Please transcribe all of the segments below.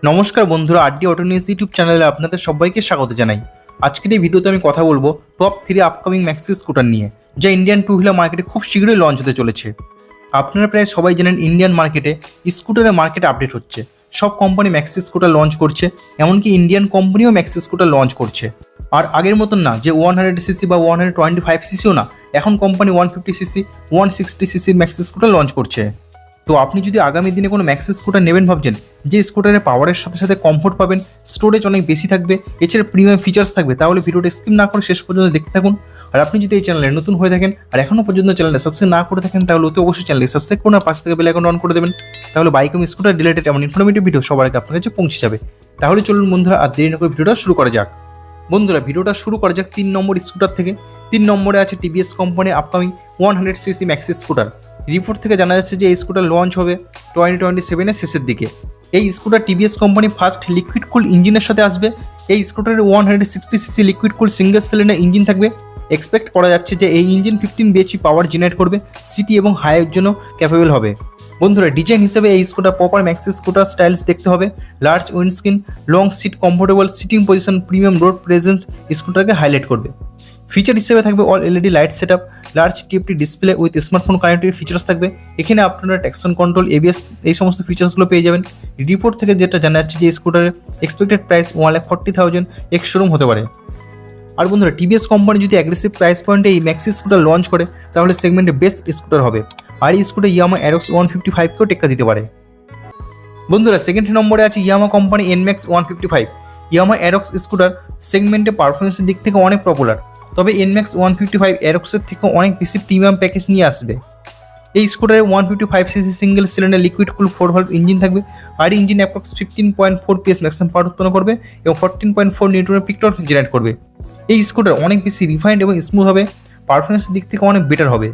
নমস্কার বন্ধুরা, RD auto news YouTube চ্যানেলে আপনাদের সবাইকে স্বাগত জানাই। আজকের এই ভিডিওতে আমি কথা বলবো টপ 3 আপকামিং ম্যাক্সি স্কুটার নিয়ে, যা ইন্ডিয়ান টু হুইলার মার্কেটে খুব শীঘ্রই লঞ্চ হতে চলেছে। আপনারা প্রায় সবাই জানেন ইন্ডিয়ান মার্কেটে স্কুটারের মার্কেটে আপডেট হচ্ছে। সব কোম্পানি ম্যাক্সি স্কুটার লঞ্চ করছে, এমনকি ইন্ডিয়ান কোম্পানিও ম্যাক্সি স্কুটার লঞ্চ করছে। আর আগের মতন না যে 100cc বা 125cc না, এখন company 150cc 160cc maxi scooter launch করছে। তো আপনি যদি আগামী দিনে কোনো ম্যাক্সি স্কুটার নেবেন ভাবছেন, যে স্কুটারের পাওয়ারের সাথে সাথে কমফোর্ট পাবেন, স্টোরেজ অনেক বেশি থাকবে, এছাড়া প্রিমিয়াম ফিচার্স থাকবে, তাহলে ভিডিওটা স্কিপ না করে শেষ পর্যন্ত দেখতে থাকুন। আর আপনি যদি এই চ্যানেলে নতুন হয়ে থাকেন আর এখনও পর্যন্ত চ্যানেলটা সাবস্ক্রাইব না করে থাকেন, তাহলে অতি অবশ্যই চ্যানেলটি সাবস্ক্রাইব করুন আর পাশ থেকে বেল আইকন অন করে দেবেন। তাহলে বাইক এবং স্কুটার রিলেটেড এমন ইনফরমেটিভ ভিডিও সবার আগে আপনার কাছে পৌঁছে যাবে। তাহলে চলুন বন্ধুরা, আর দেরি না করে ভিডিওটা শুরু করা যাক। বন্ধুরা, ভিডিওটা শুরু করা যাক 3 নম্বর স্কুটার থেকে। 3 নম্বরে আছে টিভিএস কোম্পানির upcoming 100cc maxi scooter. Report থেকে জানা যাচ্ছে যে এই স্কুটার লঞ্চ হবে 2027-এর শেষের দিকে। এই scooter TVS company first liquid cool ইঞ্জিনের সাথে আসবে। এই স্কুটারের 160cc liquid cool single cylinder engine থাকবে। এক্সপেক্ট করা যাচ্ছে যে এই ইঞ্জিন 15 বিএইচপি পাওয়ার জেনারেট করবে, সিটি এবং হাইওয়ের জন্য ক্যাপেবল হবে। বন্ধুরা, ডিজাইন হিসেবে এই scooter proper maxi scooter styles দেখতে হবে। Large windscreen, long seat, comfortable seating position, premium road presence স্কুটারকে হাইলাইট করবে। ফিচার হিসেবে থাকবে all LED light setup, large TFT display with smartphone connective features থাকবে। এখানে আপনারা ট্র্যাকশন কন্ট্রোল, এবিএস এই সমস্ত ফিচার্সগুলো পেয়ে যাবেন। রিপোর্ট থেকে যেটা জানা যাচ্ছে যে স্কুটারের এক্সপেক্টেড প্রাইস 1,40,000 এক্স শোরুম হতে পারে। আর বন্ধুরা, টিভিএস কোম্পানি যদি অ্যাগ্রেসিভ প্রাইস পয়েন্টে এই ম্যাক্সি স্কুটার লঞ্চ করে, তাহলে সেগমেন্টে বেস্ট স্কুটার হবে। আর এই স্কুটার ইয়ামা অ্যারক্স 155কেও টেক্কা দিতে পারে। বন্ধুরা, সেকেন্ড নম্বরে আছে ইয়ামা কোম্পানি এনম্যাক্স 155। ইয়ামা অ্যারক্স স্কুটার সেগমেন্টে পারফরমেন্সের দিক থেকে অনেক পপুলার, তবে এনম্যাক্স 155 অ্যারক্সের থেকে অনেক বেশি প্রিমিয়াম প্যাকেজ নিয়ে আসবে। এই স্কুটারে 155cc সিঙ্গেল সিলিন্ডার লিকুইড কুল 4 ভালভ ইঞ্জিন থাকবে। আর এই engine approx 15.4 PS maximum power উৎপন্ন করবে এবং 14.4 নিউটনের পিক টর্ক জেনারেট করবে। এই স্কুটার অনেক বেশি রিফাইন্ড এবং স্মুথ হবে, পারফরমেন্সের দিক থেকে অনেক বেটার হবে।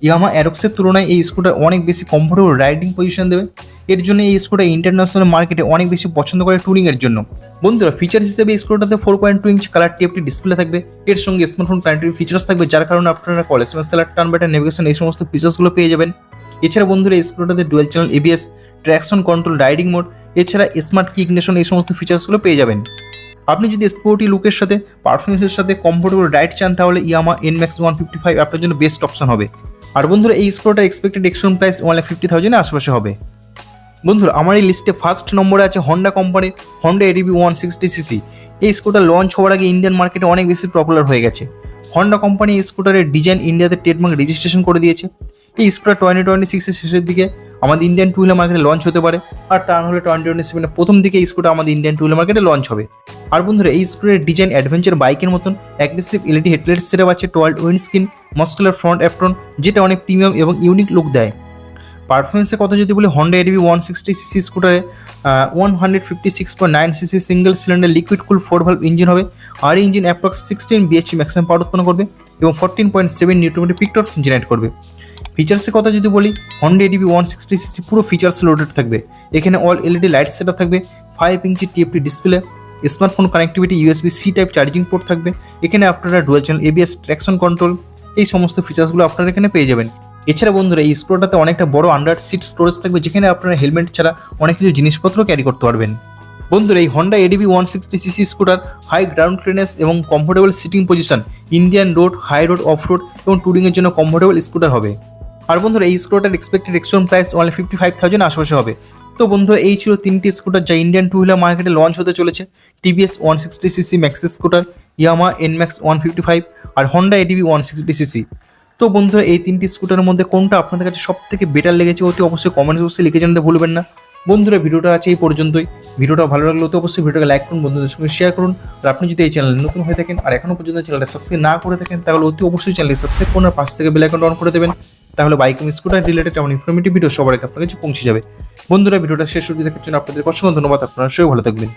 ইয়ামা অ্যারক্সের তুলনায় এই স্কুটার অনেক বেশি কমফোর্টেবল রাইডিং পজিশন দেবে। এর জন্য এই স্কুটার ইন্টারন্যাশনাল মার্কেটে অনেক বেশি পছন্দ করে টুরিংয়ের জন্য। বন্ধুরা, ফিচার হিসেবে এই স্কুটারতে 4.2 ইঞ্চ কালার টিএফটি ডিসপ্লে থাকবে। এর সঙ্গে স্মার্টফোন কানেক্টিভ ফিচার্স থাকবে, যার কারণে আপনারা কল এসএমএস, সেলার, টার্ন বাটন, নেভিগেশন এই সমস্ত ফিচার্সগুলো পেয়ে যাবেন। এছাড়া বন্ধুরা, এই স্কুটারতে dual channel ABS, traction control, riding mode, এছাড়া স্মার্ট কি ইগনিশন এই সমস্ত ফিচার্সগুলো পেয়ে যাবেন। আপনি যদি স্পোর্টি লুকের সাথে পারফরমেন্সের সাথে কমফোর্টেবল রাইড চান, তাহলে ইয়ামা এনম্যাক্স 155 আপনার জন্য বেস্ট অপশন হবে। আর বন্ধুরা, এই স্কুটার এক্সপেক্টেড এক্সশোরুম প্রাইস 1,50,000 এর আশেপাশে হবে। বন্ধুরা, আমার এই লিস্টে ফার্স্ট নম্বরে আছে হন্ডা কোম্পানির হন্ডা এডিবি 160cc। এই স্কুটার লঞ্চ হওয়ার আগে ইন্ডিয়ান মার্কেটে অনেক বেশি পপুলার হয়ে গেছে। হন্ডা কোম্পানি এই স্কুটারের ডিজাইন ইন্ডিয়াতে ট্রেডমার্ক রেজিস্ট্রেশন করে দিয়েছে। এই স্কুটার 2026-এর শেষের দিকে আমাদের ইন্ডিয়ান টু হুইলার মার্কেটে লঞ্চ হতে পারে, আর তা নাহলে 2027-এর প্রথম দিকে এই স্কুটার আমাদের ইন্ডিয়ান টু হুইলার মার্কেটে লঞ্চ হবে। আর বন্ধুরা, এই স্কুটারের ডিজাইন অ্যাডভেঞ্চার বাইকের মতন অ্যাগ্রেসিভ এলইডি হেডলাইট সেটআপ আছে, টয়েড উইন্ডস্ক্রিন, মাস্কুলার ফ্রন্ট অ্যাপ্রন, যেটা অনেক প্রিমিয়াম এবং ইউনিক লুক দেয়। পারফরমেন্সের কথা যদি বলি, Honda ADV 160cc স্কুটারে 156.9cc single cylinder liquid কুল 4 ভালভ ইঞ্জিন হবে। আর এই engine approx 16 BHP maximum power উৎপন্ন করবে এবং 14.7 নিউটন পিক টর্ক জেনারেট করবে। ফিচার্সের কথা যদি বলি, হন্ডা এডিবি 160cc পুরো ফিচার্স লোডেড থাকবে। এখানে অল এলইডি লাইট সেটআপ থাকবে, 5 inch TFT display, smartphone connectivity, USB C type charging port থাকবে। এখানে আপনারা dual channel ABS, traction control এই সমস্ত ফিচার্সগুলো আপনারা এখানে পেয়ে যাবেন। এছাড়া বন্ধুরা, এই স্কুটারটাতে অনেকটা বড় আন্ডার সিট স্টোরেজ থাকবে, যেখানে আপনারা হেলমেট ছাড়া অনেক কিছু জিনিসপত্র ক্যারি করতে পারবেন। বন্ধুরা, এই Honda ADV 160cc scooter high ground clearance এবং comfortable seating position, Indian road, high road, off road এবং টুরিংয়ের জন্য কমফোর্টেবল স্কুটার হবে। আর বন্ধুরা, এই স্কুটার এক্সপেক্টেড এক্সশোরুম প্রাইস 1,55,000 আশেপাশে হবে। তো বন্ধুরা, এই ছিল 3টি স্কুটার যা ইন্ডিয়ান টু হুইলার মার্কেটে লঞ্চ হতে চলেছে। টিভিএস 160cc ম্যাক্সি স্কুটার, ইয়ামা এনম্যাক্স 155 আর হন্ডা এডিবি 160cc। তো বন্ধুরা, এই 3টি স্কুটারের মধ্যে কোনটা আপনাদের কাছে সব থেকে বেটার লেগেছে অতি অবশ্যই কমেন্ট বক্সে লিখে জানাতে ভুলবেন না। বন্ধুরা, ভিডিওটা আছে এই পর্যন্তই। ভিডিওটা ভালো লাগলে তো অবশ্যই ভিডিওটাকে লাইক করুন, বন্ধুদের সঙ্গে শেয়ার করুন। আর আপনি যদি এই চ্যানেলে নতুন হয়ে থাকেন আর এখনও পর্যন্ত চ্যানেলটা সাবস্ক্রাইব না করে থাকেন, তাহলে অতি অবশ্যই চ্যানেলটি সাবস্ক্রাইব করুন আর পাশ থেকে বেল আইকনটা অন করে দেবেন। তাহলে বাইক এবং স্কুটার রিলেটেড এমন ইনফরমেটিভ ভিডিও সবার আগে আপনার কাছে পৌঁছে যাবে। বন্ধুরা, ভিডিওটা শেষ অবধি দেখার জন্য আপনাদের অসংখ্য ধন্যবাদ। আপনারা সবাই ভালো থাকবেন।